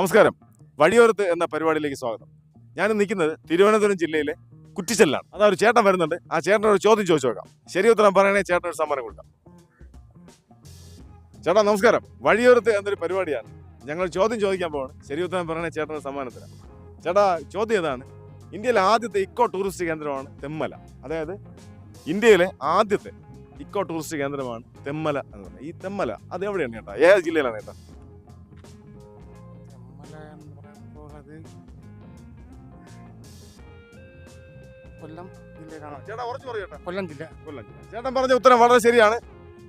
നമസ്കാരം. വഴിയോരത്ത് എന്ന പരിപാടിയിലേക്ക് സ്വാഗതം. ഞാൻ നിൽക്കുന്നത് തിരുവനന്തപുരം ജില്ലയിലെ കുറ്റിച്ചലിലാണ്. അതാ ഒരു ചേട്ടൻ വരുന്നുണ്ട്. ആ ചേട്ടനോട് ഒരു ചോദ്യം ചോദിച്ചു നോക്കാം. ശരി ഉത്തരം പറയണേ ചേട്ടൻ ഒരു സമ്മാനം കൊടുക്കാം. ചേട്ടാ നമസ്കാരം. വഴിയോരത്ത് എന്നൊരു പരിപാടിയാണ്. ഞങ്ങൾ ചോദ്യം ചോദിക്കാൻ പോവാണ്. ശരി ഉത്തരം പറയണേ ചേട്ടൻ ഒരു സമ്മാനം തരാം. ചേട്ടാ ചോദ്യം ഇതാണ്. ഇന്ത്യയിലെ ആദ്യത്തെ ഇക്കോ ടൂറിസ്റ്റ് കേന്ദ്രമാണ് തെന്മല. അതായത് ഇന്ത്യയിലെ ആദ്യത്തെ ഇക്കോ ടൂറിസ്റ്റ് കേന്ദ്രമാണ് തെന്മല എന്ന് പറയുന്നത്. ഈ തെന്മല അത് എവിടെയാണ് ചേട്ടാ? ഏത് ജില്ലയിലാണ് ചേട്ടാ? കൊല്ലം ജില്ലയിലാണ്. ചേട്ടാ ഉറച്ചു പറയട്ടെ. കൊല്ലം ജില്ല. ചേട്ടൻ പറഞ്ഞ ഉത്തരം വളരെ ശരിയാണ്.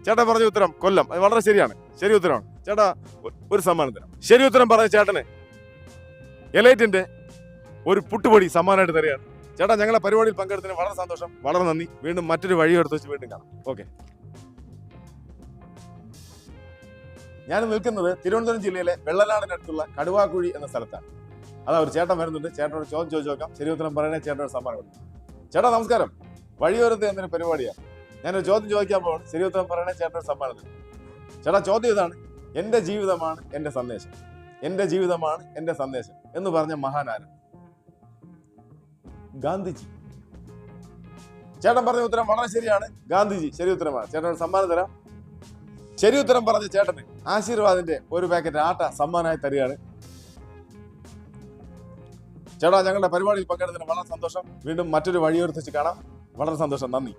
ചേട്ടൻ പറഞ്ഞ ഉത്തരം കൊല്ലം. അത് വളരെ ശരിയാണ്. ശരി ഉത്തരമാണ്. ചേട്ടാ ഒരു സമ്മാനം തരാം. ശരി ഉത്തരം പറഞ്ഞ ചേട്ടന് എലൈറ്റിന്റെ ഒരു പുട്ടുപൊടി സമ്മാനമായിട്ട് തരികയാണ്. ചേട്ടാ ഞങ്ങളെ പരിപാടിയിൽ പങ്കെടുത്തതിന് വളരെ സന്തോഷം, വളരെ നന്ദി. വീണ്ടും മറ്റൊരു വഴിയെടുത്ത് വെച്ച് വീണ്ടും കാണാം. ഓക്കെ. ഞാൻ നിൽക്കുന്നത് തിരുവനന്തപുരം ജില്ലയിലെ വെള്ളനാടിനടുത്തുള്ള കടുവാക്കുഴി എന്ന സ്ഥലത്താണ്. അതാ ഒരു ചേട്ടൻ വരുന്നുണ്ട്. ചേട്ടനോട് ചോദ്യം ചോദിച്ചു നോക്കാം. ശരി ഉത്തരം പറയണേ ചേട്ടനോട് സമ്മാനം കൊടുക്കും. ചേട്ടാ നമസ്കാരം. വഴിയോരത്ത് എന്നൊരു പരിപാടിയാണ്. ഞാനൊരു ചോദ്യം ചോദിക്കാൻ പോവാണ്. ശരി ഉത്തരം പറയണേ ചേട്ടനോട് സമ്മാനം തരും. ചേട്ടാ ചോദ്യം ഇതാണ്. എൻ്റെ ജീവിതമാണ് എൻ്റെ സന്ദേശം, എൻ്റെ ജീവിതമാണ് എൻ്റെ സന്ദേശം എന്ന് പറഞ്ഞ മഹാനാരൻ ഗാന്ധിജി. ചേട്ടൻ പറഞ്ഞ ഉത്തരം വളരെ ശരിയാണ്. ഗാന്ധിജി ശരി ഉത്തരമാണ്. ചേട്ടനോട് സമ്മാനം തരാം. ശരി ഉത്തരം പറഞ്ഞ ചേട്ടന് ആശീർവാദിന്റെ ഒരു പാക്കറ്റ് ആട്ട സമ്മാനമായി തരികയാണ്. ചേട്ടാ ഞങ്ങളുടെ പരിപാടിയിൽ പങ്കെടുത്തതിന് വളരെ സന്തോഷം. വീണ്ടും മറ്റൊരു വഴിയോർത്തിച്ച് കാണാം. വളരെ സന്തോഷം. നന്ദി.